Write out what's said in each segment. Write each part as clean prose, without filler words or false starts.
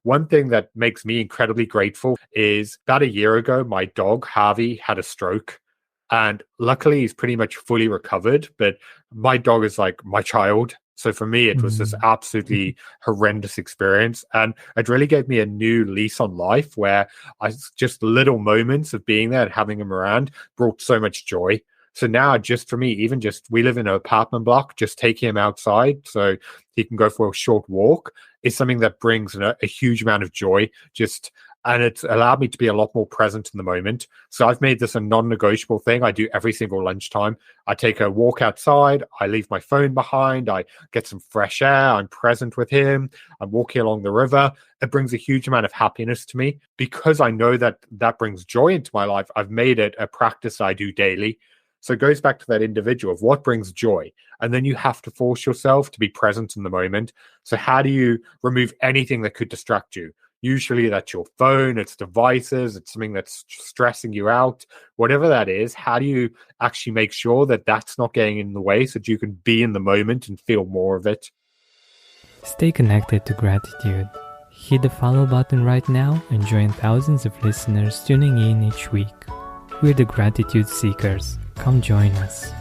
One thing that makes me incredibly grateful is about a year ago, my dog, Harvey, had a stroke. And luckily, he's pretty much fully recovered. But my dog is like my child. So for me, it was this Mm. absolutely horrendous experience. And it really gave me a new lease on life where just little moments of being there and having him around brought so much joy. So now, just for me, even just we live in an apartment block, just taking him outside so he can go for a short walk is something that brings a huge amount of joy. And it's allowed me to be a lot more present in the moment. So I've made this a non-negotiable thing I do every single lunchtime. I take a walk outside. I leave my phone behind. I get some fresh air. I'm present with him. I'm walking along the river. It brings a huge amount of happiness to me because I know that that brings joy into my life. I've made it a practice I do daily. So it goes back to that individual of what brings joy. And then you have to force yourself to be present in the moment. So how do you remove anything that could distract you? Usually that's your phone, it's devices, it's something that's stressing you out, whatever that is. How do you actually make sure that that's not getting in the way so that you can be in the moment and feel more of it? Stay connected to gratitude. Hit the follow button right now and join thousands of listeners tuning in each week. We're the Gratitude Seekers. Come join us.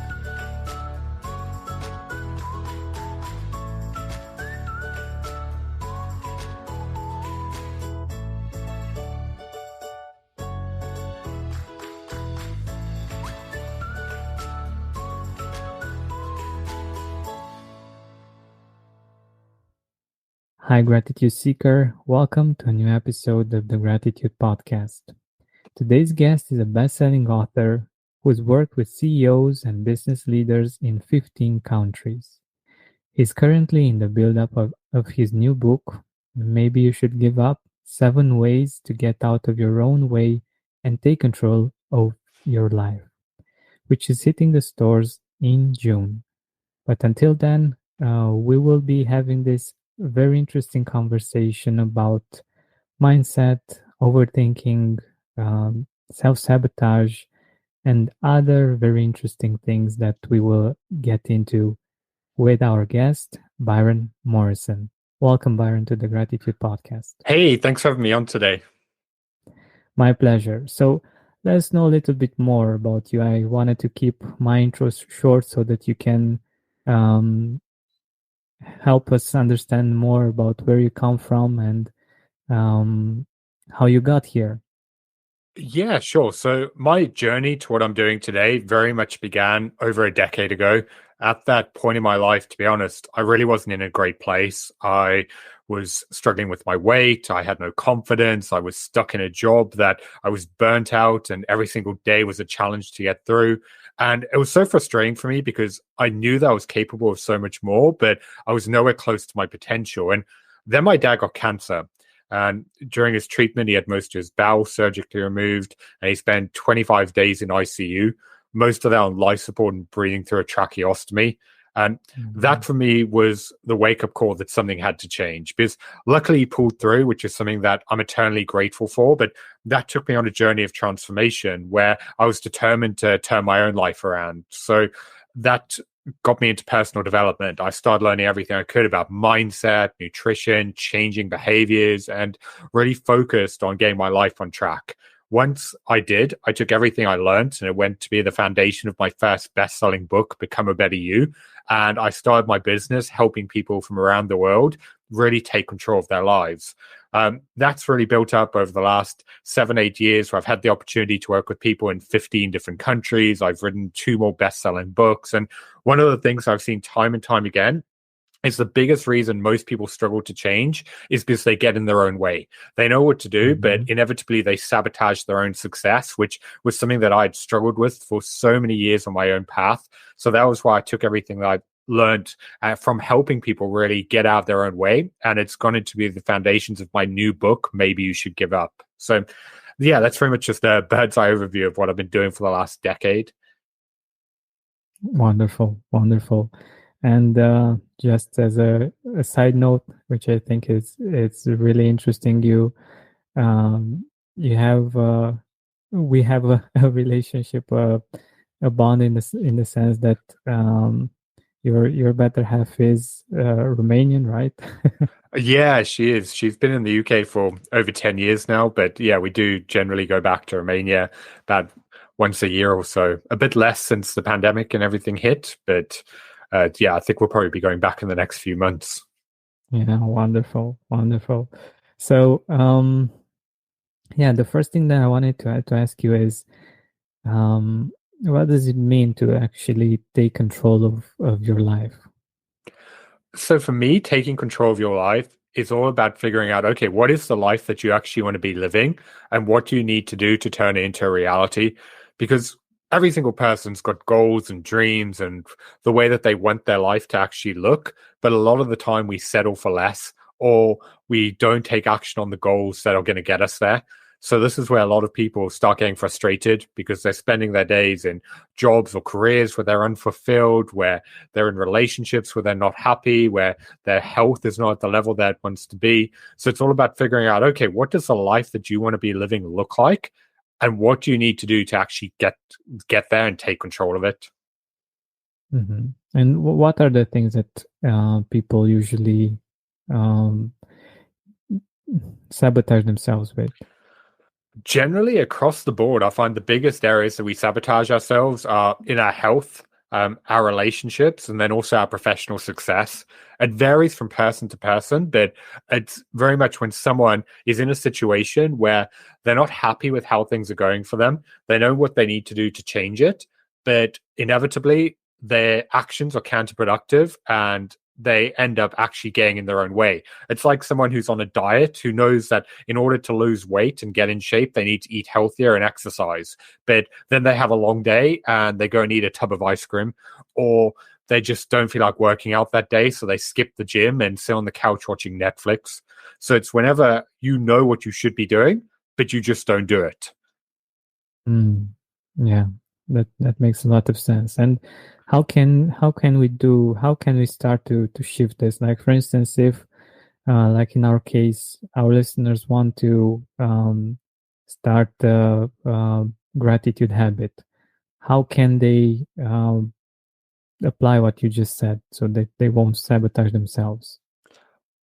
Hi, Gratitude Seeker. Welcome to a new episode of the Gratitude Podcast. Today's guest is a best-selling author who's worked with CEOs and business leaders in 15 countries. He's currently in the build-up of his new book, Maybe You Should Give Up, 7 Ways to Get Out of Your Own Way and Take Control of Your Life, which is hitting the stores in June. But until then, we will be having this very interesting conversation about mindset, overthinking, self-sabotage, and other very interesting things that we will get into with our guest, Byron Morrison. Welcome, Byron, to the Gratitude Podcast. Hey, thanks for having me on today. My pleasure. So let us know a little bit more about you. I wanted to keep my intro short so that you can help us understand more about where you come from and how you got here. Yeah, sure. So my journey to what I'm doing today very much began over a decade ago. At that point in my life, to be honest, I really wasn't in a great place. I was struggling with my weight. I had no confidence. I was stuck in a job that I was burnt out, and every single day was a challenge to get through. And it was so frustrating for me because I knew that I was capable of so much more, but I was nowhere close to my potential. And then my dad got cancer. And during his treatment, he had most of his bowels surgically removed, and he spent 25 days in ICU, most of that on life support and breathing through a tracheostomy. And that for me was the wake-up call that something had to change, because luckily he pulled through, which is something that I'm eternally grateful for. But that took me on a journey of transformation where I was determined to turn my own life around. So that got me into personal development. I started learning everything I could about mindset, nutrition, changing behaviors, and really focused on getting my life on track. Once I did, I took everything I learned and it went to be the foundation of my first best-selling book, Become a Better You. And I started my business helping people from around the world really take control of their lives. That's really built up over the last 7-8 years where I've had the opportunity to work with people in 15 different countries. I've written 2 more best-selling books. And one of the things I've seen time and time again is the biggest reason most people struggle to change is because they get in their own way. They know what to do, but inevitably they sabotage their own success, which was something that I'd struggled with for so many years on my own path. So that was why I took everything that I learned from helping people really get out of their own way. And it's gone into be the foundations of my new book, Maybe You Should Give Up. So yeah, that's very much just a bird's eye overview of what I've been doing for the last decade. Wonderful, wonderful. And just as a side note, which I think it's really interesting, you have we have a relationship, a bond in the sense that Your better half is Romanian, right? Yeah, she is. She's been in the UK for over 10 years now, but yeah, we do generally go back to Romania about once a year or so. A bit less since the pandemic and everything hit, but yeah, I think we'll probably be going back in the next few months. Yeah, wonderful, wonderful. So, yeah, the first thing that I wanted to ask you is, um, what does it mean to actually take control of your life? So for me, taking control of your life is all about figuring out, okay, what is the life that you actually want to be living and what do you need to do to turn it into a reality? Because every single person's got goals and dreams and the way that they want their life to actually look. But a lot of the time we settle for less or we don't take action on the goals that are going to get us there. So this is where a lot of people start getting frustrated because they're spending their days in jobs or careers where they're unfulfilled, where they're in relationships where they're not happy, where their health is not at the level that it wants to be. So it's all about figuring out, okay, what does the life that you want to be living look like? And what do you need to do to actually get there and take control of it? Hmm. And what are the things that people usually um, sabotage themselves with? Generally, across the board, I find the biggest areas that we sabotage ourselves are in our health, our relationships, and then also our professional success. It varies from person to person, but it's very much when someone is in a situation where they're not happy with how things are going for them. They know what they need to do to change it, but inevitably their actions are counterproductive and they end up actually getting in their own way. It's like someone who's on a diet who knows that in order to lose weight and get in shape, they need to eat healthier and exercise. But then they have a long day and they go and eat a tub of ice cream, or they just don't feel like working out that day. So they skip the gym and sit on the couch watching Netflix. So it's whenever you know what you should be doing, but you just don't do it. Mm, yeah, that makes a lot of sense. And how can we start to shift this? Like for instance, if like in our case, our listeners want to start the gratitude habit, how can they apply what you just said so that they won't sabotage themselves?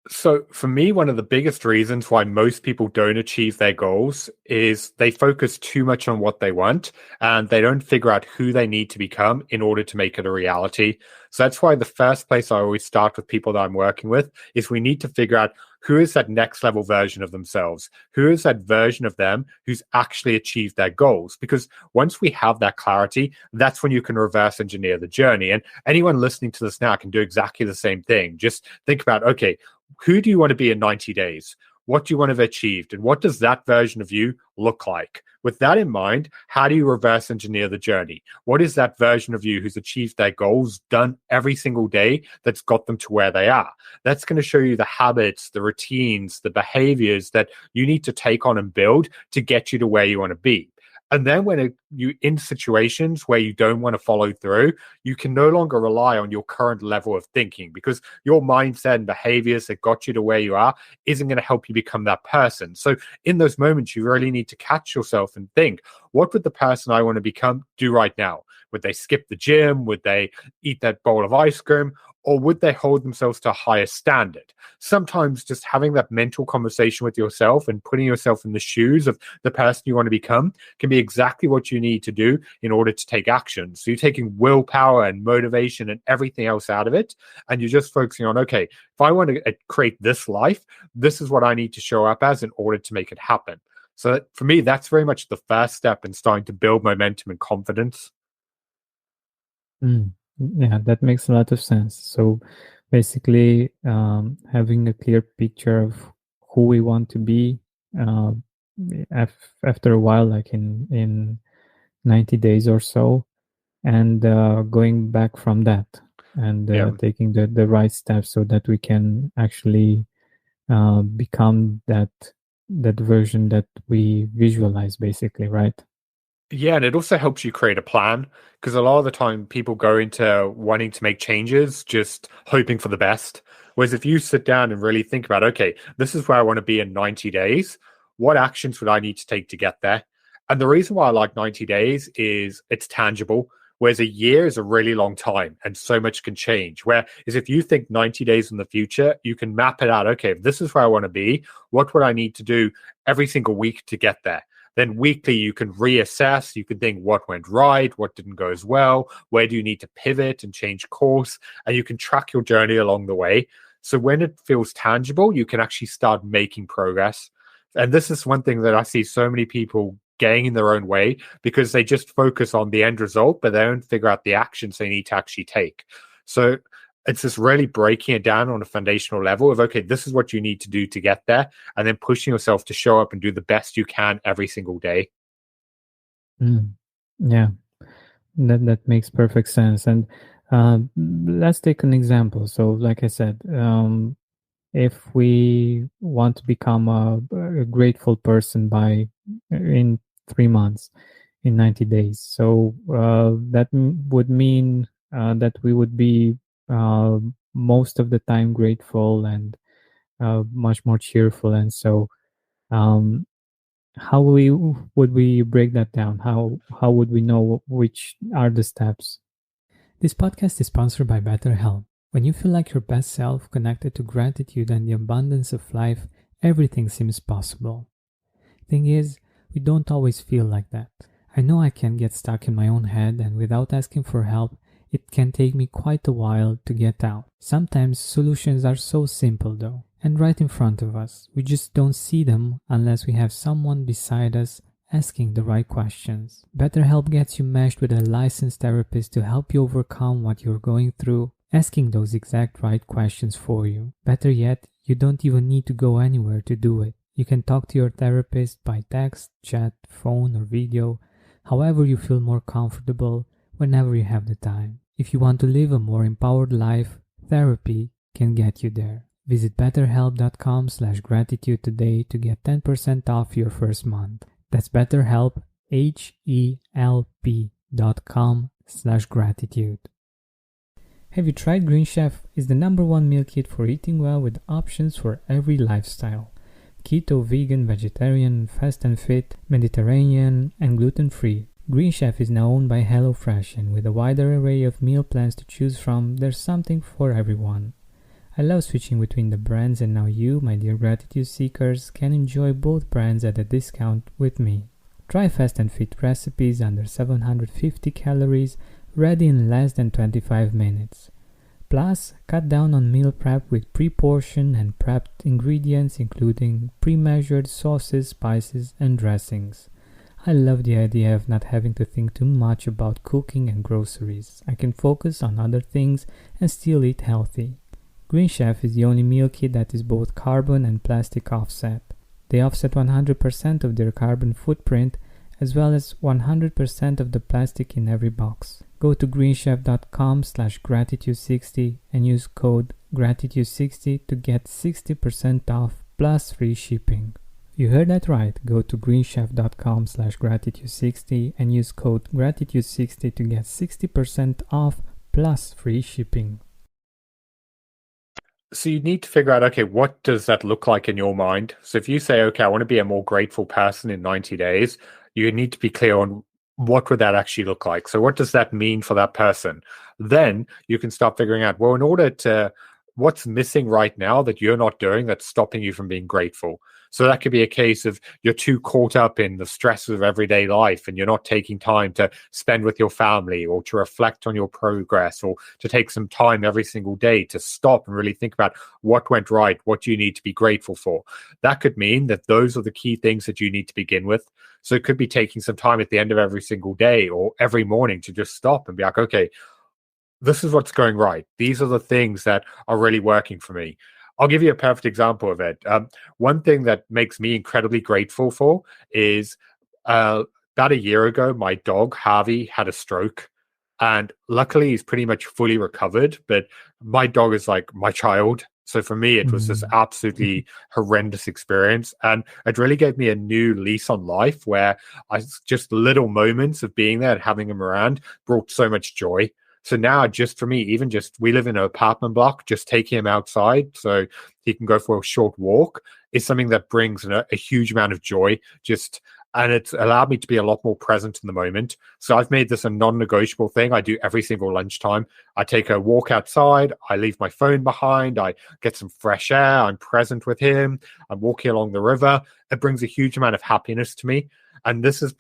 So, for me, one of the biggest reasons why most people don't achieve their goals is they focus too much on what they want and they don't figure out who they need to become in order to make it a reality. So, that's why the first place I always start with people that I'm working with is we need to figure out who is that next level version of themselves? Who is that version of them who's actually achieved their goals? Because once we have that clarity, that's when you can reverse engineer the journey. And anyone listening to this now can do exactly the same thing. Just think about, okay, who do you want to be in 90 days? What do you want to have achieved? And what does that version of you look like? With that in mind, how do you reverse engineer the journey? What is that version of you who's achieved their goals, done every single day that's got them to where they are? That's going to show you the habits, the routines, the behaviors that you need to take on and build to get you to where you want to be. And then when you in situations where you don't want to follow through, you can no longer rely on your current level of thinking because your mindset and behaviors that got you to where you are isn't going to help you become that person. So in those moments, you really need to catch yourself and think, what would the person I want to become do right now? Would they skip the gym? Would they eat that bowl of ice cream? Or would they hold themselves to a higher standard? Sometimes just having that mental conversation with yourself and putting yourself in the shoes of the person you want to become can be exactly what you need to do in order to take action. So you're taking willpower and motivation and everything else out of it. And you're just focusing on, okay, if I want to create this life, this is what I need to show up as in order to make it happen. So for me, that's very much the first step in starting to build momentum and confidence. Mm, yeah, that makes a lot of sense. So basically, having a clear picture of who we want to be uh, after a while, like in 90 days or so, and going back from that and Yeah. taking the right steps so that we can actually become that version that we visualize, basically, right? Yeah, and it also helps you create a plan because a lot of the time people go into wanting to make changes just hoping for the best. Whereas if you sit down and really think about, okay, this is where I want to be in 90 days, what actions would I need to take to get there? And the reason why I like 90 days is it's tangible. Whereas a year is a really long time and so much can change. Whereas if you think 90 days in the future, you can map it out. Okay, if this is where I want to be, what would I need to do every single week to get there? Then weekly, you can reassess. You can think what went right, what didn't go as well, where do you need to pivot and change course, and you can track your journey along the way. So when it feels tangible, you can actually start making progress. And this is one thing that I see so many people getting in their own way because they just focus on the end result, but they don't figure out the actions they need to actually take. So it's just really breaking it down on a foundational level of, okay, this is what you need to do to get there, and then pushing yourself to show up and do the best you can every single day. Yeah, that makes perfect sense. And let's take an example. So, like I said, if we want to become a grateful person in 3 months, in 90 days, so that would mean that we would be most of the time grateful and much more cheerful. And so, how would we break that down? How would we know which are the steps? This podcast is sponsored by BetterHelp. When you feel like your best self, connected to gratitude and the abundance of life, everything seems possible. Thing is, we don't always feel like that. I know I can get stuck in my own head, and without asking for help, it can take me quite a while to get out. Sometimes solutions are so simple though, and right in front of us. We just don't see them unless we have someone beside us asking the right questions. BetterHelp gets you meshed with a licensed therapist to help you overcome what you're going through, asking those exact right questions for you. Better yet, you don't even need to go anywhere to do it. You can talk to your therapist by text, chat, phone, or video, however you feel more comfortable, whenever you have the time. If you want to live a more empowered life, therapy can get you there. Visit betterhelp.com/gratitude today to get 10% off your first month. That's BetterHelp, HELP.com/gratitude. Have you tried Green Chef? It's the #1 meal kit for eating well with options for every lifestyle. Keto, vegan, vegetarian, fast and fit, Mediterranean, and gluten-free. Green Chef is now owned by HelloFresh, and with a wider array of meal plans to choose from, there's something for everyone. I love switching between the brands, and now you, my dear gratitude seekers, can enjoy both brands at a discount with me. Try fast and fit recipes under 750 calories, ready in less than 25 minutes. Plus, cut down on meal prep with pre-portioned and prepped ingredients, including pre-measured sauces, spices, and dressings. I love the idea of not having to think too much about cooking and groceries. I can focus on other things and still eat healthy. Green Chef is the only meal kit that is both carbon and plastic offset. They offset 100% of their carbon footprint, as well as 100% of the plastic in every box. Go to greenchef.com/gratitude60 and use code gratitude60 to get 60% off plus free shipping. You heard that right. Go to greenchef.com/gratitude60 and use code gratitude60 to get 60% off plus free shipping. So you need to figure out, okay, what does that look like in your mind? So if you say, okay, I want to be a more grateful person in 90 days, you need to be clear on what would that actually look like. So what does that mean for that person? Then you can start figuring out, well, in order to, what's missing right now that you're not doing that's stopping you from being grateful? So that could be a case of you're too caught up in the stresses of everyday life and you're not taking time to spend with your family or to reflect on your progress or to take some time every single day to stop and really think about what went right, what do you need to be grateful for. That could mean that those are the key things that you need to begin with. So it could be taking some time at the end of every single day or every morning to just stop and be like, okay, this is what's going right. These are the things that are really working for me. I'll give you a perfect example of it. One thing that makes me incredibly grateful for is about a year ago, my dog, Harvey, had a stroke. And luckily, he's pretty much fully recovered. But my dog is like my child. So for me, it was this absolutely horrendous experience. And it really gave me a new lease on life where just little moments of being there and having him around brought so much joy. So now, just for me, even just we live in an apartment block, just taking him outside so he can go for a short walk is something that brings a huge amount of joy. Just and it's allowed me to be a lot more present in the moment. So I've made this a non-negotiable thing I do every single lunchtime. I take a walk outside, I leave my phone behind, I get some fresh air, I'm present with him, I'm walking along the river. It brings a huge amount of happiness to me. And this is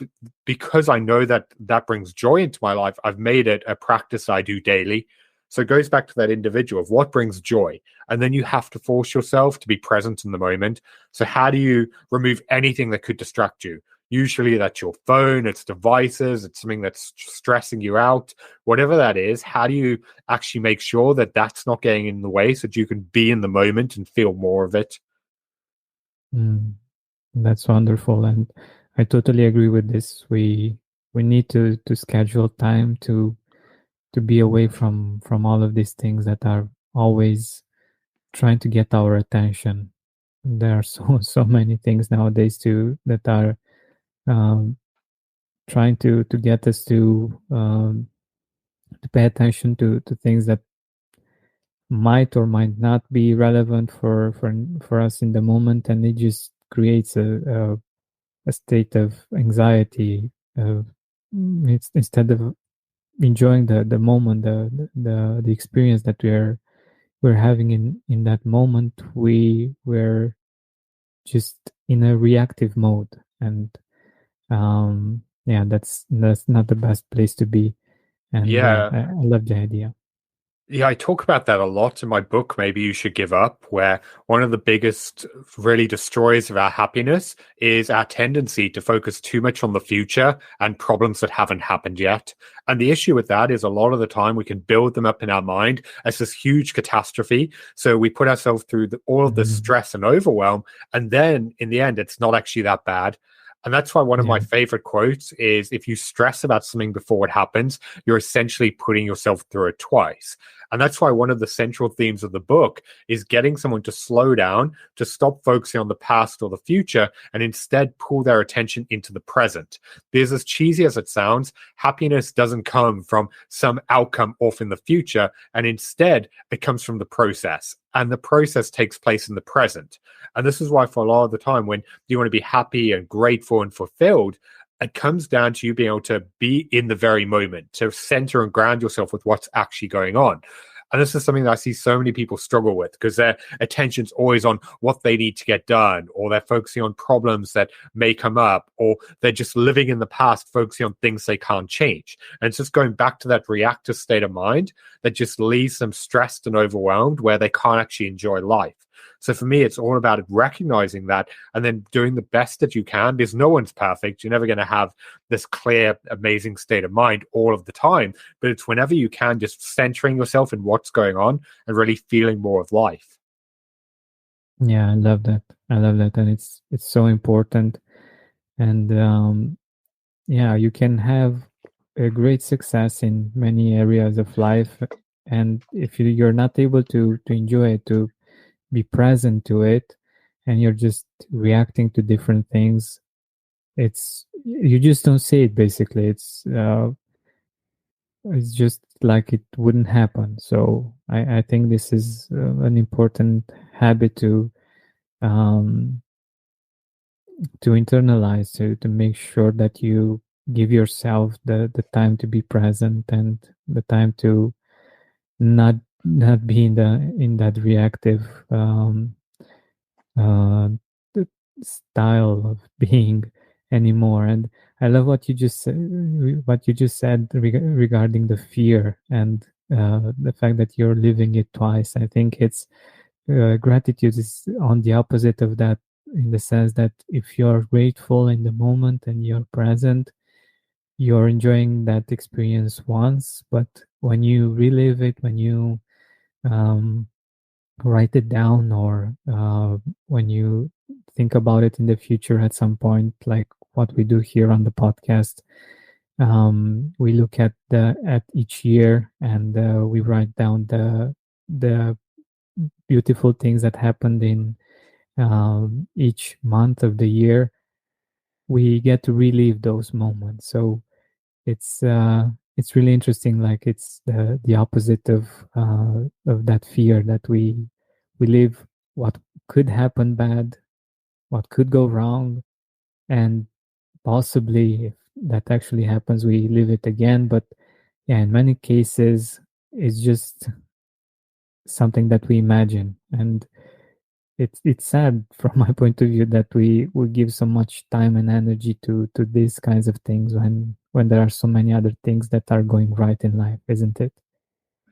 because I know that that brings joy into my life. I've made it a practice I do daily. So it goes back to that individual of what brings joy. And then you have to force yourself to be present in the moment. So, how do you remove anything that could distract you? Usually that's your phone, it's devices, it's something that's stressing you out, whatever that is. How do you actually make sure that that's not getting in the way so that you can be in the moment and feel more of it? Mm, that's wonderful, and I totally agree with this. We need to schedule time to be away from all of these things that are always trying to get our attention. There are so many things nowadays too that are um, trying to get us to pay attention to things that might or might not be relevant for us in the moment, and it just creates a state of anxiety. It's instead of enjoying the moment, the experience that we're having in that moment, we're just in a reactive mode, and yeah, that's not the best place to be. And yeah, Yeah. I love the idea. Yeah, I talk about that a lot in my book, Maybe You Should Give Up, where one of the biggest really destroyers of our happiness is our tendency to focus too much on the future and problems that haven't happened yet. And the issue with that is a lot of the time we can build them up in our mind as this huge catastrophe. So we put ourselves through all of the Mhm. stress and overwhelm. And then in the end, it's not actually that bad. And that's why one of Yeah. my favorite quotes is if you stress about something before it happens, you're essentially putting yourself through it twice. And that's why one of the central themes of the book is getting someone to slow down, to stop focusing on the past or the future, and instead pull their attention into the present. Because as cheesy as it sounds, happiness doesn't come from some outcome off in the future, and instead it comes from the process. And the process takes place in the present. And this is why, for a lot of the time, when you want to be happy and grateful and fulfilled, it comes down to you being able to be in the very moment, to center and ground yourself with what's actually going on. And this is something that I see so many people struggle with because their attention's always on what they need to get done, or they're focusing on problems that may come up, or they're just living in the past, focusing on things they can't change. And it's just going back to that reactive state of mind that just leaves them stressed and overwhelmed where they can't actually enjoy life. So for me, it's all about recognizing that and then doing the best that you can because no one's perfect. You're never going to have this clear, amazing state of mind all of the time. But it's whenever you can, just centering yourself in what's going on and really feeling more of life. Yeah, I love that. I love that, and it's so important. And yeah, you can have a great success in many areas of life, and if you're not able to enjoy it, to be present to it, and you're just reacting to different things, it's you just don't see it. Basically, it's just like it wouldn't happen. So I think this is an important habit um, to internalize, to make sure that you give yourself the time to be present and the time to not be in that reactive uh, style of being anymore. And I love what you just said regarding the fear and the fact that you're living it twice. I think it's gratitude is on the opposite of that, in the sense that if you're grateful in the moment and you're present, you're enjoying that experience once, but when you relive it, when you um, write it down, or when you think about it in the future at some point, like what we do here on the podcast, we look at each year, and we write down the beautiful things that happened in each month of the year. We get to relive those moments. So it's really interesting. Like it's the opposite of that fear that we live what could happen bad, what could go wrong, and possibly, if that actually happens, we live it again. But yeah, in many cases, it's just something that we imagine. And it's sad from my point of view that we give so much time and energy to these kinds of things when there are so many other things that are going right in life, isn't it?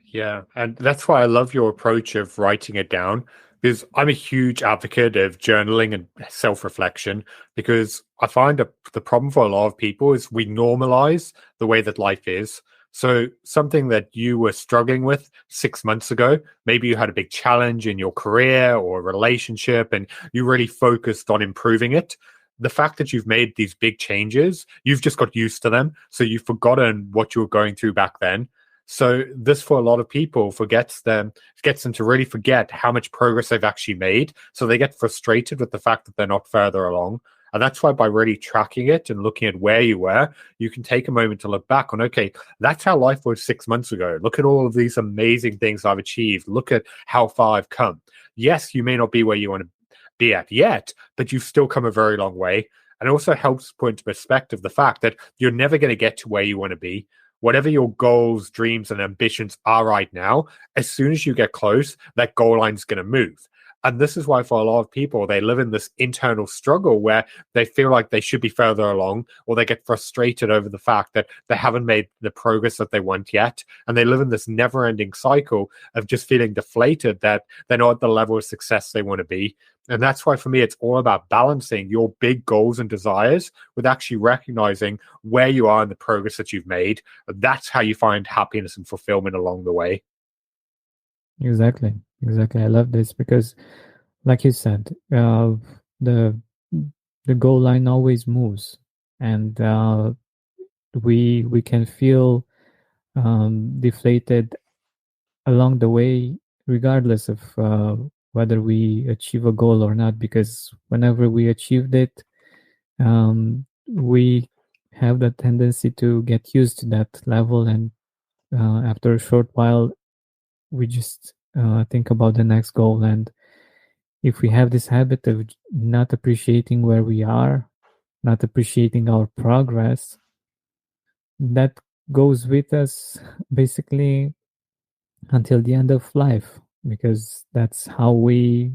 Yeah, and that's why I love your approach of writing it down because I'm a huge advocate of journaling and self-reflection because I find the problem for a lot of people is we normalize the way that life is. So something that you were struggling with 6 months ago, maybe you had a big challenge in your career or a relationship and you really focused on improving it. The fact that you've made these big changes, you've just got used to them. So you've forgotten what you were going through back then. So this, for a lot of people, gets them to really forget how much progress they've actually made. So they get frustrated with the fact that they're not further along. And that's why by really tracking it and looking at where you were, you can take a moment to look back on, okay, that's how life was 6 months ago. Look at all of these amazing things I've achieved. Look at how far I've come. Yes, you may not be where you want to be at yet, but you've still come a very long way. And it also helps put into perspective the fact that you're never going to get to where you want to be. Whatever your goals, dreams, and ambitions are right now, as soon as you get close, that goal line is going to move. And this is why, for a lot of people, they live in this internal struggle where they feel like they should be further along, or they get frustrated over the fact that they haven't made the progress that they want yet. And they live in this never ending cycle of just feeling deflated that they're not at the level of success they want to be. And that's why, for me, it's all about balancing your big goals and desires with actually recognizing where you are in the progress that you've made. That's how you find happiness and fulfillment along the way. Exactly, exactly. I love this because, like you said, the the goal line always moves, and we can feel deflated along the way, regardless of whether we achieve a goal or not. Because whenever we achieved it, we have the tendency to get used to that level, and after a short while, we just think about the next goal. And if we have this habit of not appreciating where we are, not appreciating our progress, that goes with us basically until the end of life, because that's how we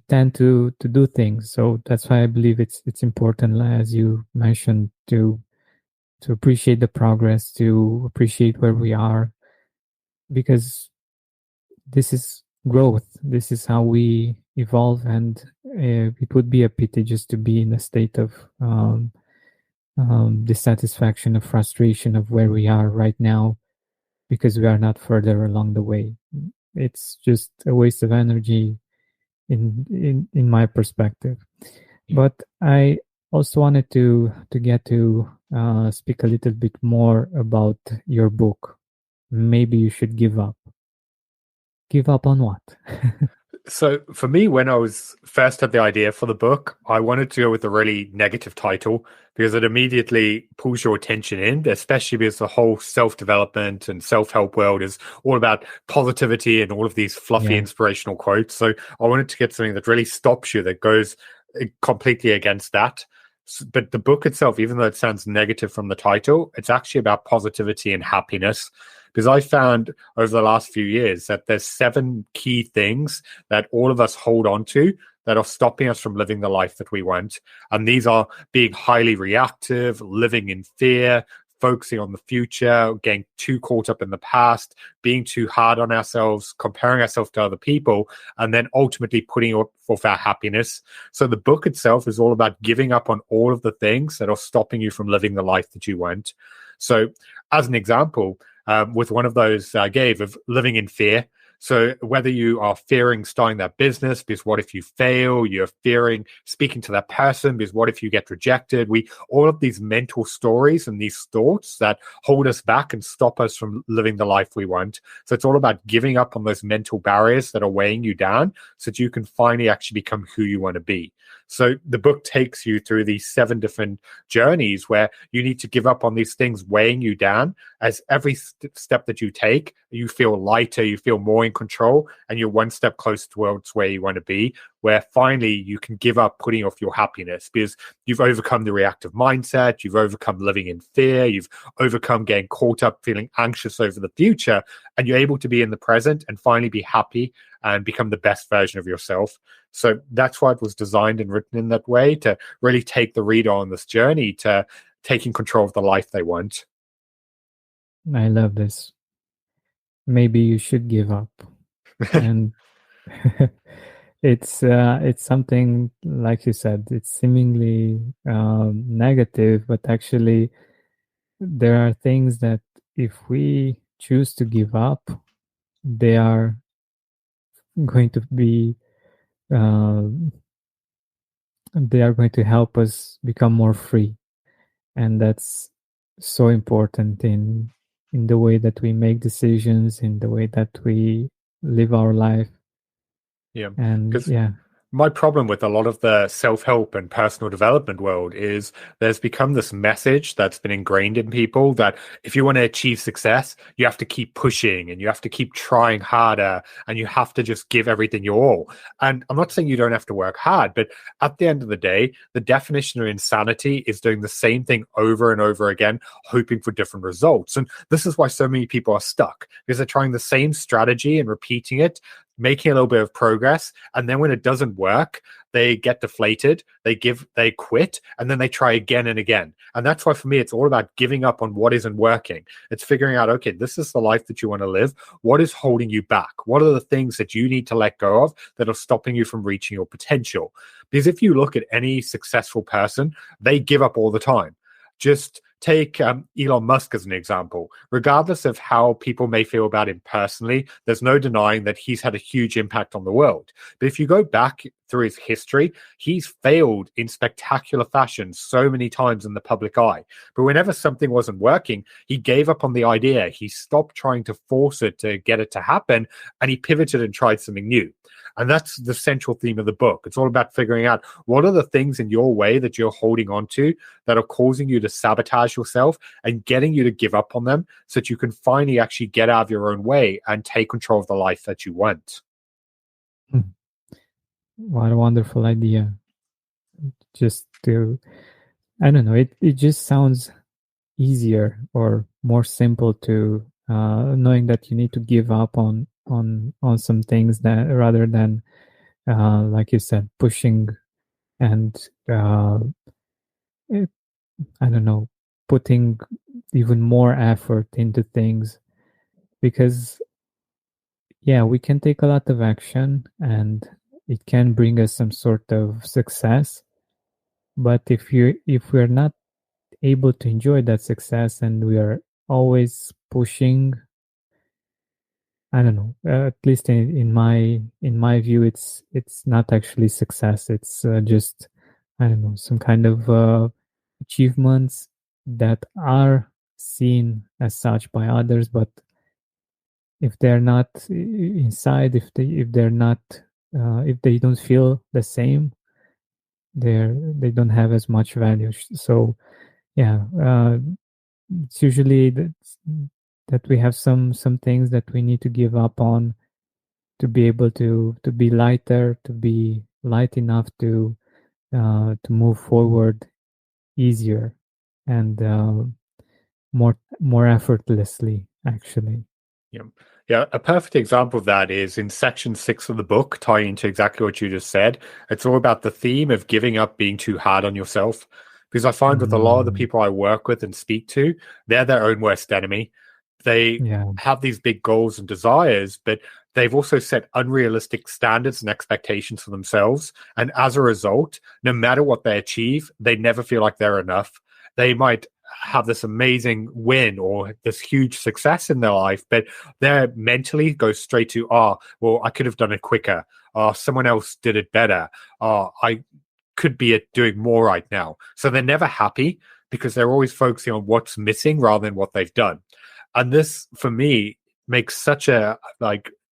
tend to do things. So that's why I believe it's important, as you mentioned, to appreciate the progress, to appreciate where we are, because this is growth. This is how we evolve, and it would be a pity just to be in a state of dissatisfaction, of frustration of where we are right now, because we are not further along the way. It's just a waste of energy in my perspective. But I also wanted to get to speak a little bit more about your book. Maybe you should give up. Give up on what? So for me, when I was first had the idea for the book, I wanted to go with a really negative title because it immediately pulls your attention in, especially because the whole self-development and self-help world is all about positivity and all of these fluffy Yeah, inspirational quotes. So I wanted to get something that really stops you, that goes completely against that. But the book itself, even though it sounds negative from the title, it's actually about positivity and happiness. Because I found over the last few years that there's 7 key things that all of us hold on to that are stopping us from living the life that we want. And these are being highly reactive, living in fear, focusing on the future, getting too caught up in the past, being too hard on ourselves, comparing ourselves to other people, and then ultimately putting forth our happiness. So the book itself is all about giving up on all of the things that are stopping you from living the life that you want. So as an example, with one of those I gave of living in fear. So whether you are fearing starting that business because what if you fail, you're fearing speaking to that person because what if you get rejected, all of these mental stories and these thoughts that hold us back and stop us from living the life we want. So it's all about giving up on those mental barriers that are weighing you down so that you can finally actually become who you want to be. So the book takes you through these 7 different journeys where you need to give up on these things weighing you down. As every step that you take, you feel lighter, you feel more in control and you're one step closer towards where you want to be, where finally you can give up putting off your happiness because you've overcome the reactive mindset, you've overcome living in fear, you've overcome getting caught up feeling anxious over the future, and you're able to be in the present and finally be happy and become the best version of yourself. So that's why it was designed and written in that way, to really take the reader on this journey to taking control of the life they want. I love this. Maybe you should give up. And it's something, like you said, it's seemingly negative, but actually there are things that if we choose to give up, they are going to be uh, they are going to help us become more free, and that's so important in the way that we make decisions, in the way that we live our life. Yeah, And because my problem with a lot of the self-help and personal development world is there's become this message that's been ingrained in people that if you want to achieve success, you have to keep pushing and you have to keep trying harder and you have to just give everything your all. And I'm not saying you don't have to work hard, but at the end of the day, the definition of insanity is doing the same thing over and over again, hoping for different results. And this is why so many people are stuck, because they're trying the same strategy and repeating it, making a little bit of progress, and then when it doesn't work, they get deflated, they quit, and then they try again and again. And that's why for me it's all about giving up on what isn't working. It's figuring out, okay, this is the life that you want to live. What is holding you back? What are the things that you need to let go of that are stopping you from reaching your potential? Because if you look at any successful person, they give up all the time. Just take Elon Musk as an example. Regardless of how people may feel about him personally, there's no denying that he's had a huge impact on the world. But if you go back through his history, he's failed in spectacular fashion so many times in the public eye. But whenever something wasn't working, he gave up on the idea. He stopped trying to force it to get it to happen, and he pivoted and tried something new. And that's the central theme of the book. It's all about figuring out what are the things in your way that you're holding on to that are causing you to sabotage yourself and getting you to give up on them so that you can finally actually get out of your own way and take control of the life that you want. What a wonderful idea. Just to, I don't know, it just sounds easier or more simple to knowing that you need to give up on some things, that rather than like you said, pushing and I don't know, putting even more effort into things. Because yeah, we can take a lot of action and it can bring us some sort of success, but if we're not able to enjoy that success and we are always pushing, I don't know, at least in my view, it's not actually success. It's just, I don't know, some kind of achievements that are seen as such by others, but if they're not inside, if they're not, if they don't feel the same, they don't have as much value. So yeah, it's usually that we have some things that we need to give up on to be able to be lighter, to be light enough to move forward easier and more effortlessly, actually. Yeah. Yeah, a perfect example of that is in section 6 of the book, tying into exactly what you just said. It's all about the theme of giving up being too hard on yourself. Because I find with a lot of the people I work with and speak to, they're their own worst enemy. They have these big goals and desires, but they've also set unrealistic standards and expectations for themselves. And as a result, no matter what they achieve, they never feel like they're enough. They might have this amazing win or this huge success in their life, but their mentally goes straight to, oh, well, I could have done it quicker. Oh, someone else did it better. Oh, I could be doing more right now. So they're never happy because they're always focusing on what's missing rather than what they've done. And this, for me, makes such a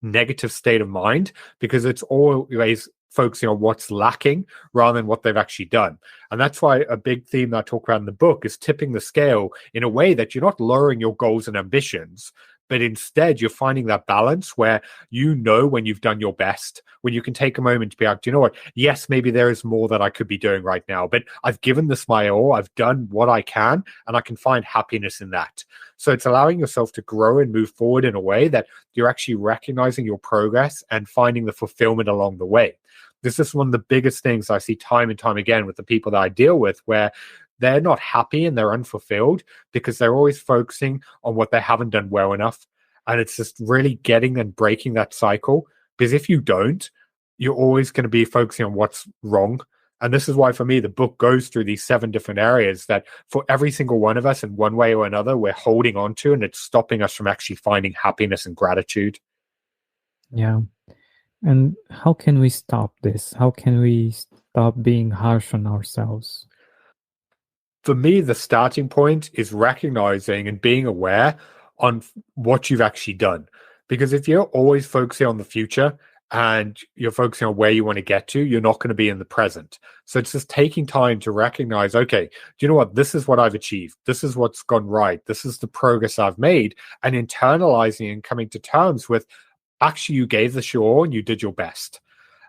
negative state of mind because it's always focusing on what's lacking rather than what they've actually done. And that's why a big theme that I talk about in the book is tipping the scale in a way that you're not lowering your goals and ambitions, But instead, you're finding that balance where you know when you've done your best, when you can take a moment to be like, do you know what? Yes, maybe there is more that I could be doing right now, but I've given this my all. I've done what I can, and I can find happiness in that. So it's allowing yourself to grow and move forward in a way that you're actually recognizing your progress and finding the fulfillment along the way. This is one of the biggest things I see time and time again with the people that I deal with, where they're not happy and they're unfulfilled because they're always focusing on what they haven't done well enough. And it's just really getting and breaking that cycle. Because if you don't, you're always going to be focusing on what's wrong. And this is why, for me, the book goes through these 7 different areas that for every single one of us, in one way or another, we're holding on to, and it's stopping us from actually finding happiness and gratitude. Yeah. And how can we stop this? How can we stop being harsh on ourselves? For me, the starting point is recognizing and being aware on what you've actually done. Because if you're always focusing on the future and you're focusing on where you want to get to, you're not going to be in the present. So it's just taking time to recognize, okay, do you know what? This is what I've achieved. This is what's gone right. This is the progress I've made, and internalizing and coming to terms with actually you gave this your all and you did your best.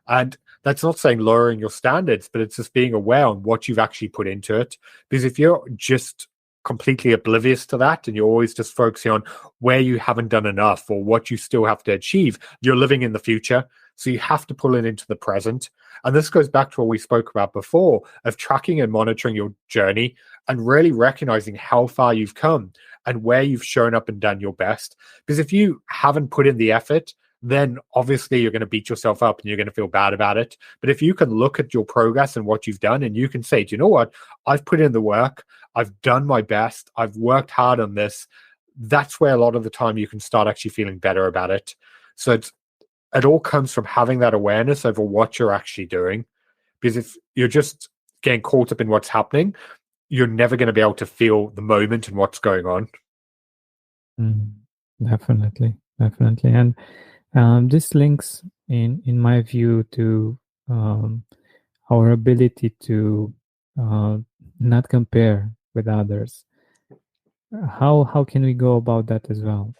And that's not saying lowering your standards, but it's just being aware on what you've actually put into it. Because if you're just completely oblivious to that and you're always just focusing on where you haven't done enough or what you still have to achieve, you're living in the future. So you have to pull it into the present. And this goes back to what we spoke about before of tracking and monitoring your journey and really recognizing how far you've come and where you've shown up and done your best. Because if you haven't put in the effort, then obviously you're going to beat yourself up and you're going to feel bad about it. But if you can look at your progress and what you've done and you can say, do you know what? I've put in the work. I've done my best. I've worked hard on this. That's where a lot of the time you can start actually feeling better about it. So it all comes from having that awareness over what you're actually doing. Because if you're just getting caught up in what's happening, you're never going to be able to feel the moment and what's going on. Definitely. And this links, in my view, to our ability to not compare with others. How can we go about that as well?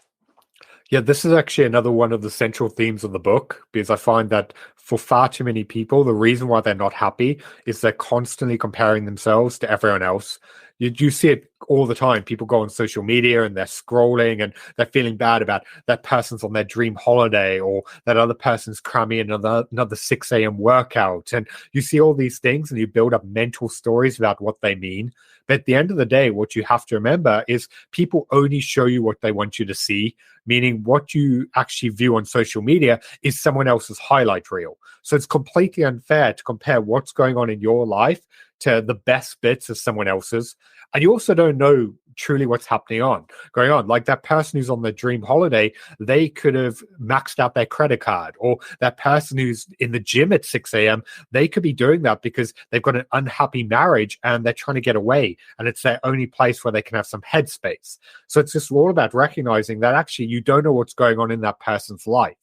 Yeah, this is actually another one of the central themes of the book, because I find that for far too many people, the reason why they're not happy is they're constantly comparing themselves to everyone else. You see it all the time. People go on social media and they're scrolling and they're feeling bad about that person's on their dream holiday or that other person's cramming another 6 a.m. workout. And you see all these things and you build up mental stories about what they mean. But at the end of the day, what you have to remember is people only show you what they want you to see, meaning what you actually view on social media is someone else's highlight reel. So it's completely unfair to compare what's going on in your life to the best bits of someone else's. And you also don't know truly what's going on. Like that person who's on their dream holiday, they could have maxed out their credit card, or that person who's in the gym at 6 a.m., they could be doing that because they've got an unhappy marriage and they're trying to get away. And it's their only place where they can have some headspace. So it's just all about recognizing that actually you don't know what's going on in that person's life.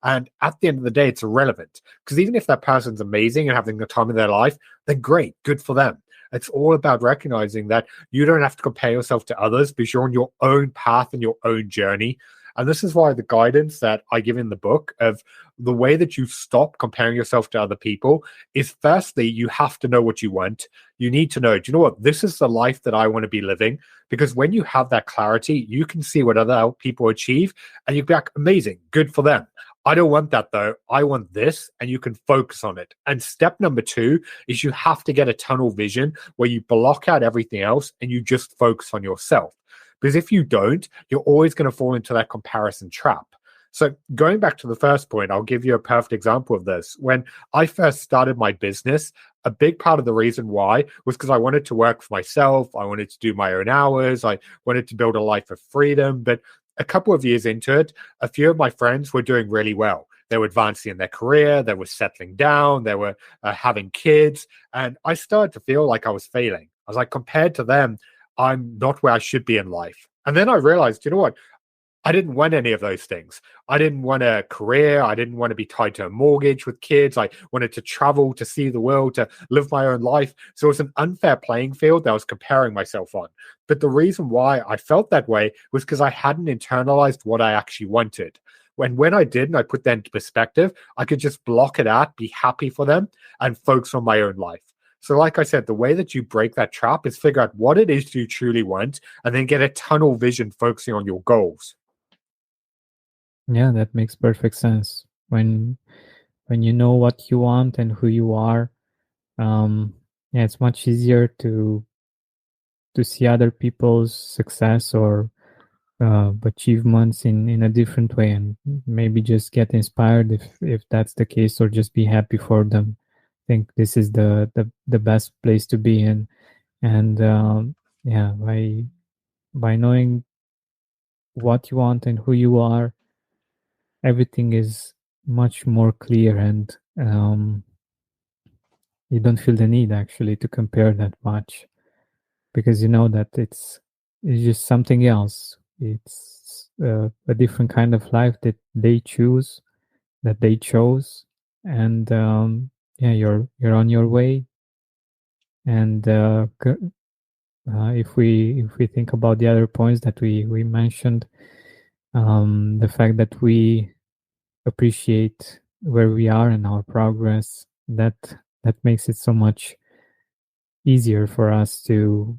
And at the end of the day, it's irrelevant, because even if that person's amazing and having the time of their life, they're great, good for them. It's all about recognizing that you don't have to compare yourself to others because you're on your own path and your own journey. And this is why the guidance that I give in the book of the way that you stop comparing yourself to other people is, firstly, you have to know what you want. You need to know, do you know what? This is the life that I want to be living. Because when you have that clarity, you can see what other people achieve and you'll be like, amazing, good for them. I don't want that though. I want this, and you can focus on it. And step number 2 is you have to get a tunnel vision where you block out everything else and you just focus on yourself. Because if you don't, you're always going to fall into that comparison trap. So going back to the first point, I'll give you a perfect example of this. When I first started my business, a big part of the reason why was because I wanted to work for myself. I wanted to do my own hours. I wanted to build a life of freedom. But a couple of years into it, a few of my friends were doing really well. They were advancing in their career. They were settling down. They were having kids. And I started to feel like I was failing. I was like, compared to them, I'm not where I should be in life. And then I realized, you know what? I didn't want any of those things. I didn't want a career. I didn't want to be tied to a mortgage with kids. I wanted to travel, to see the world, to live my own life. So it was an unfair playing field that I was comparing myself on. But the reason why I felt that way was because I hadn't internalized what I actually wanted. When I did and I put that into perspective, I could just block it out, be happy for them, and focus on my own life. So, like I said, the way that you break that trap is figure out what it is you truly want and then get a tunnel vision focusing on your goals. Yeah, that makes perfect sense. When you know what you want and who you are, yeah, it's much easier to see other people's success or achievements in a different way, and maybe just get inspired if that's the case, or just be happy for them. I think this is the best place to be in, and yeah, by knowing what you want and who you are, everything is much more clear, and you don't feel the need actually to compare that much, because you know that it's just something else. It's a different kind of life that they chose, and yeah, you're on your way. And if we think about the other points that we mentioned, the fact that we appreciate where we are and our progress, that makes it so much easier for us to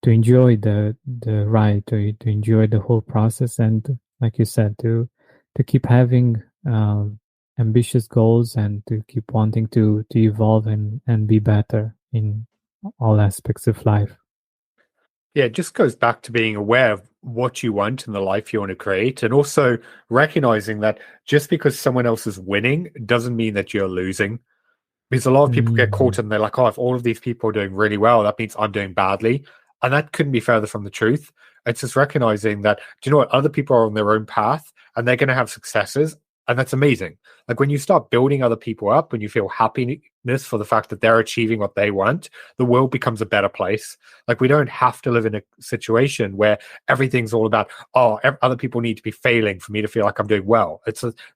enjoy the ride, to enjoy the whole process, and like you said, to keep having ambitious goals, and to keep wanting to evolve and be better in all aspects of life. Yeah, it just goes back to being aware of what you want and the life you want to create, and also recognizing that just because someone else is winning doesn't mean that you're losing. Because a lot of people get caught Mhm. and they're like, oh, if all of these people are doing really well, that means I'm doing badly. And that couldn't be further from the truth. It's just recognizing that, do you know what? Other people are on their own path and they're going to have successes. And that's amazing. Like when you start building other people up, when you feel happiness for the fact that they're achieving what they want, the world becomes a better place. Like we don't have to live in a situation where everything's all about, oh, other people need to be failing for me to feel like I'm doing well.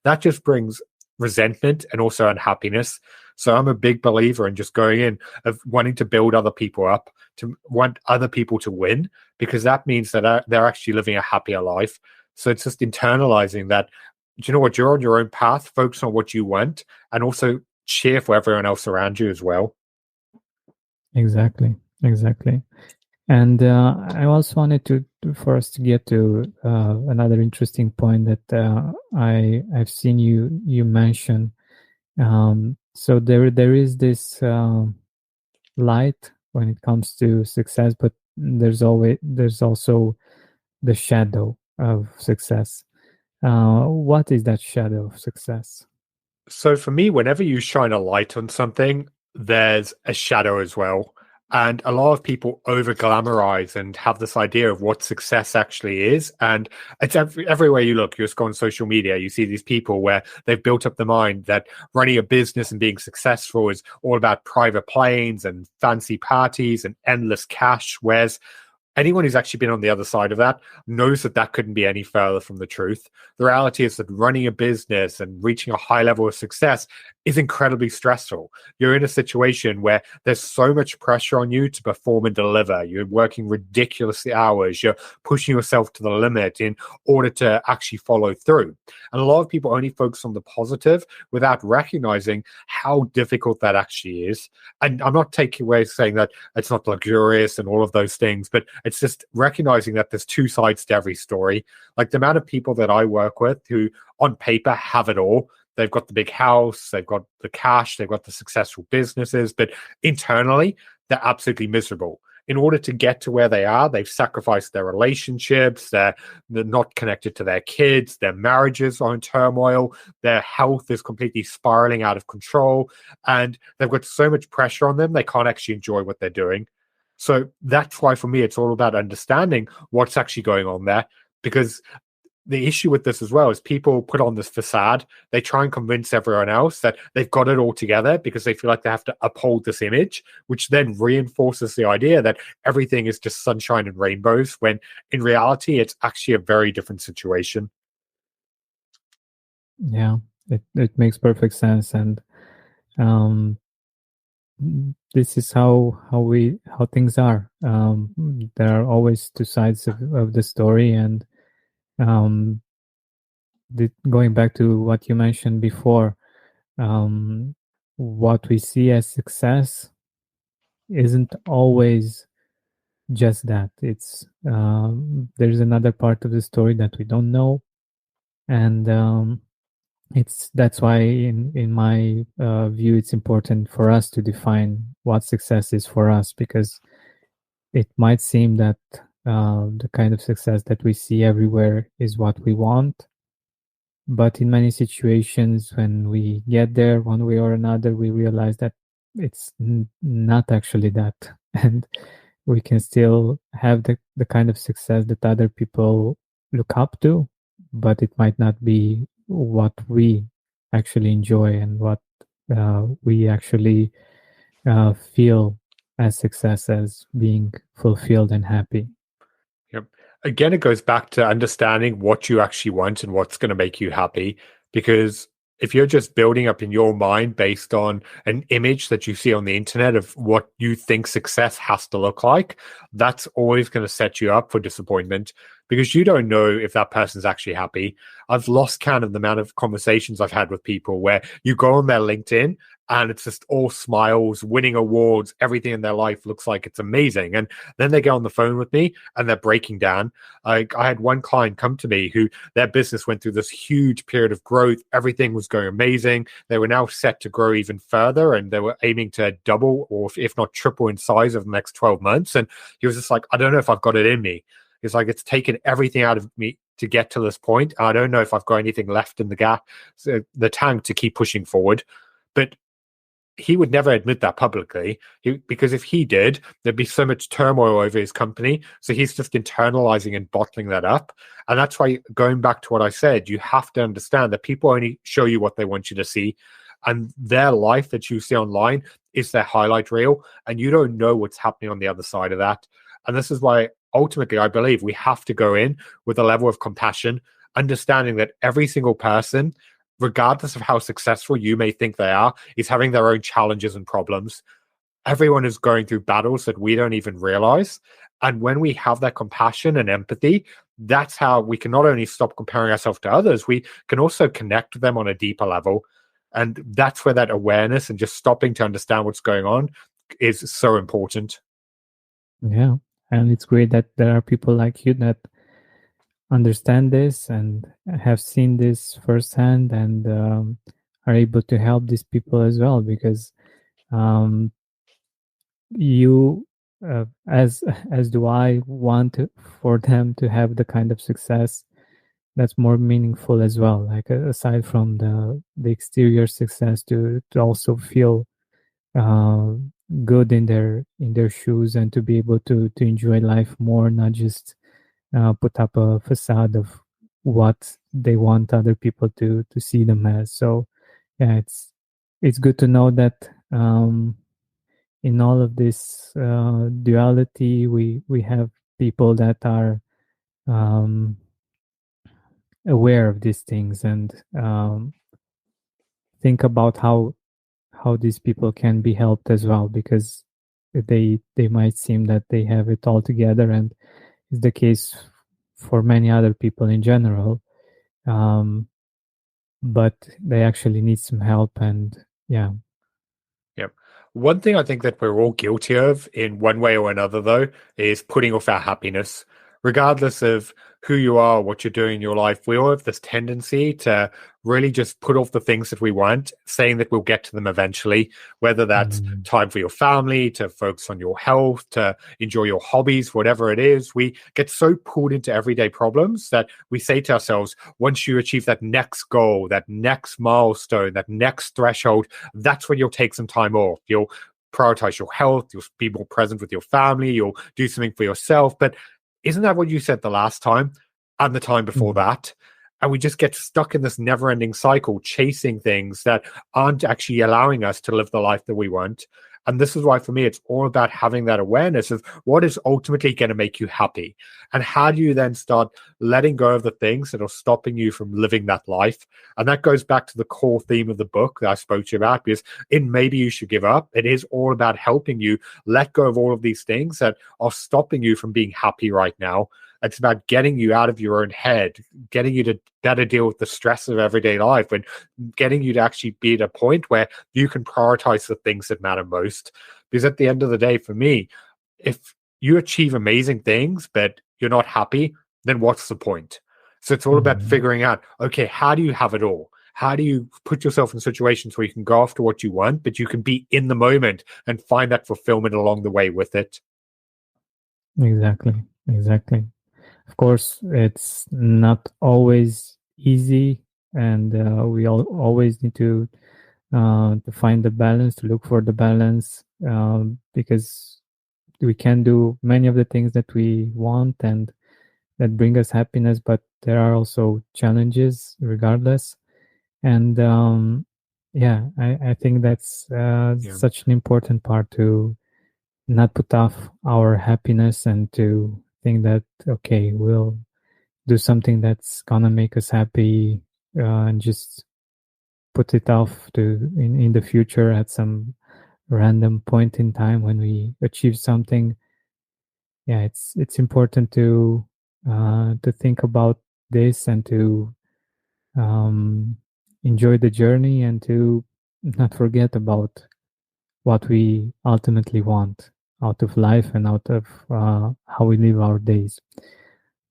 That just brings resentment and also unhappiness. So I'm a big believer in just going in of wanting to build other people up, to want other people to win, because that means that they're actually living a happier life. So it's just internalizing that, do you know what, you're on your own path, focus on what you want, and also cheer for everyone else around you as well. Exactly. And I also wanted for us to get to another interesting point that I've seen you mention. So there is this light when it comes to success, but there's also the shadow of success. What is that shadow of success? So for me, whenever you shine a light on something, there's a shadow as well. And a lot of people over glamorize and have this idea of what success actually is. And it's everywhere you look. You just go on social media, you see these people where they've built up the mind that running a business and being successful is all about private planes and fancy parties and endless cash. Whereas anyone who's actually been on the other side of that knows that that couldn't be any further from the truth. The reality is that running a business and reaching a high level of success is incredibly stressful. You're in a situation where there's so much pressure on you to perform and deliver. You're working ridiculous hours. You're pushing yourself to the limit in order to actually follow through. And a lot of people only focus on the positive without recognizing how difficult that actually is. And I'm not taking away saying that it's not luxurious and all of those things, but it's just recognizing that there's two sides to every story. Like the amount of people that I work with who on paper have it all. They've got the big house, they've got the cash, they've got the successful businesses, but internally, they're absolutely miserable. In order to get to where they are, they've sacrificed their relationships, they're not connected to their kids, their marriages are in turmoil, their health is completely spiraling out of control, and they've got so much pressure on them, they can't actually enjoy what they're doing. So that's why, for me, it's all about understanding what's actually going on there, because the issue with this as well is people put on this facade. They try and convince everyone else that they've got it all together because they feel like they have to uphold this image, which then reinforces the idea that everything is just sunshine and rainbows, when in reality, it's actually a very different situation. Yeah, it makes perfect sense. And um, this is how things are. There are always two sides of the story, and um, going back to what you mentioned before, what we see as success isn't always just that. It's there's another part of the story that we don't know, and that's why in my view, it's important for us to define what success is for us, because it might seem that the kind of success that we see everywhere is what we want. But in many situations, when we get there one way or another, we realize that it's not actually that. And we can still have the kind of success that other people look up to, but it might not be what we actually enjoy and what we actually feel as success, as being fulfilled and happy. Yep. Again, it goes back to understanding what you actually want and what's going to make you happy. Because if you're just building up in your mind based on an image that you see on the internet of what you think success has to look like, that's always going to set you up for disappointment, because you don't know if that person's actually happy. I've lost count of the amount of conversations I've had with people where you go on their LinkedIn and it's just all smiles, winning awards, everything in their life looks like it's amazing. And then they get on the phone with me and they're breaking down. I had one client come to me who their business went through this huge period of growth. Everything was going amazing. They were now set to grow even further, and they were aiming to double or if not triple in size over the next 12 months. And he was just like, I don't know if I've got it in me. It's like, it's taken everything out of me to get to this point. I don't know if I've got anything left in the gap, the tank, to keep pushing forward. But he would never admit that publicly, because if he did, there'd be so much turmoil over his company. So he's just internalizing and bottling that up. And that's why, going back to what I said, you have to understand that people only show you what they want you to see. And their life that you see online is their highlight reel. And you don't know what's happening on the other side of that. And this is why, ultimately, I believe we have to go in with a level of compassion, understanding that every single person, regardless of how successful you may think they are, is having their own challenges and problems. Everyone is going through battles that we don't even realize. And when we have that compassion and empathy, that's how we can not only stop comparing ourselves to others, we can also connect with them on a deeper level. And that's where that awareness and just stopping to understand what's going on is so important. Yeah. And it's great that there are people like you that understand this and have seen this firsthand, and are able to help these people as well, because um, you as do I want for them to have the kind of success that's more meaningful as well, like aside from the exterior success, to also feel uh, good in their shoes, and to be able to enjoy life more, not just put up a facade of what they want other people to see them as. So yeah, it's good to know that in all of this duality, we have people that are um, aware of these things, and think about how these people can be helped as well, because they might seem that they have it all together, and it's the case for many other people in general, but they actually need some help. And yeah. Yep. One thing I think that we're all guilty of in one way or another, though, is putting off our happiness. Regardless of who you are, what you're doing in your life, we all have this tendency to really just put off the things that we want, saying that we'll get to them eventually, whether that's Mm. time for your family, to focus on your health, to enjoy your hobbies, whatever it is. We get so pulled into everyday problems that we say to ourselves, once you achieve that next goal, that next milestone, that next threshold, that's when you'll take some time off. You'll prioritize your health, you'll be more present with your family, you'll do something for yourself. But isn't that what you said the last time? and the time before that. And we just get stuck in this never ending cycle, chasing things that aren't actually allowing us to live the life that we want. And this is why, for me, it's all about having that awareness of what is ultimately going to make you happy. And how do you then start letting go of the things that are stopping you from living that life? And that goes back to the core theme of the book that I spoke to you about, because in Maybe You Should Give Up, it is all about helping you let go of all of these things that are stopping you from being happy right now. It's about getting you out of your own head, getting you to better deal with the stress of everyday life, and getting you to actually be at a point where you can prioritize the things that matter most. Because at the end of the day, for me, if you achieve amazing things, but you're not happy, then what's the point? So it's all about figuring out, okay, how do you have it all? How do you put yourself in situations where you can go after what you want, but you can be in the moment and find that fulfillment along the way with it? Exactly. Of course, it's not always easy, and we always need to find the balance, to look for the balance, because we can do many of the things that we want and that bring us happiness, but there are also challenges regardless. And I think that's such an important part, to not put off our happiness and to think that, okay, we'll do something that's gonna make us happy, and just put it off to in the future at some random point in time when we achieve something. Yeah, it's important to think about this, and to enjoy the journey, and to not forget about what we ultimately want out of life and out of how we live our days.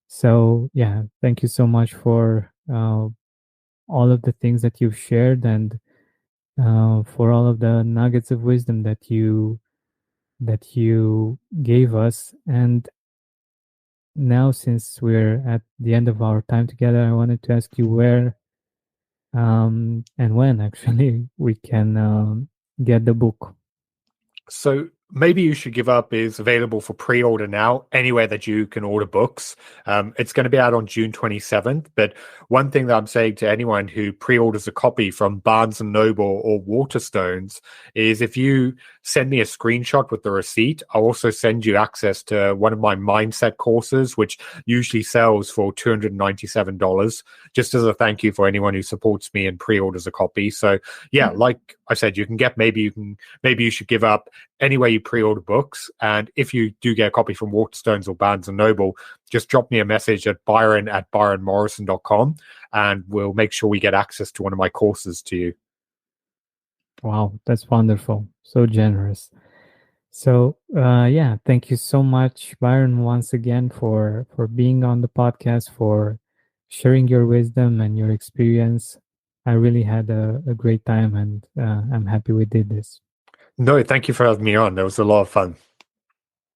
So yeah, thank you so much for all of the things that you've shared, and for all of the nuggets of wisdom that you gave us. And now, since we're at the end of our time together, I wanted to ask you where and when actually we can get the book. So Maybe You Should Give Up is available for pre-order now, anywhere that you can order books. It's going to be out on June 27th. But one thing that I'm saying to anyone who pre-orders a copy from Barnes & Noble or Waterstones is, if you send me a screenshot with the receipt, I'll also send you access to one of my mindset courses, which usually sells for $297, just as a thank you for anyone who supports me and pre-orders a copy. So yeah, like I said, you can get Maybe You Should Give Up anywhere you pre-order books. And if you do get a copy from Waterstones or Barnes & Noble, just drop me a message at Byron@ByronMorrison.com, and we'll make sure we get access to one of my courses to you. Wow, that's wonderful. So generous. So yeah, thank you so much, Byron, once again for being on the podcast, for sharing your wisdom and your experience. I really had a great time, and I'm happy we did this. No, thank you for having me on. That was a lot of fun.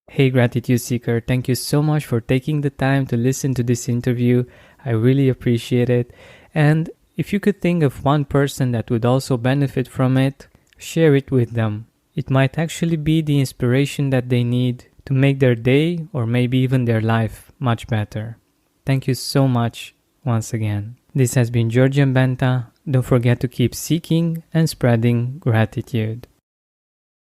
Hey, Gratitude Seeker, thank you so much for taking the time to listen to this interview. I really appreciate it. And if you could think of one person that would also benefit from it, share it with them. It might actually be the inspiration that they need to make their day, or maybe even their life, much better. Thank you so much once again. This has been Georgian Benta. Don't forget to keep seeking and spreading gratitude.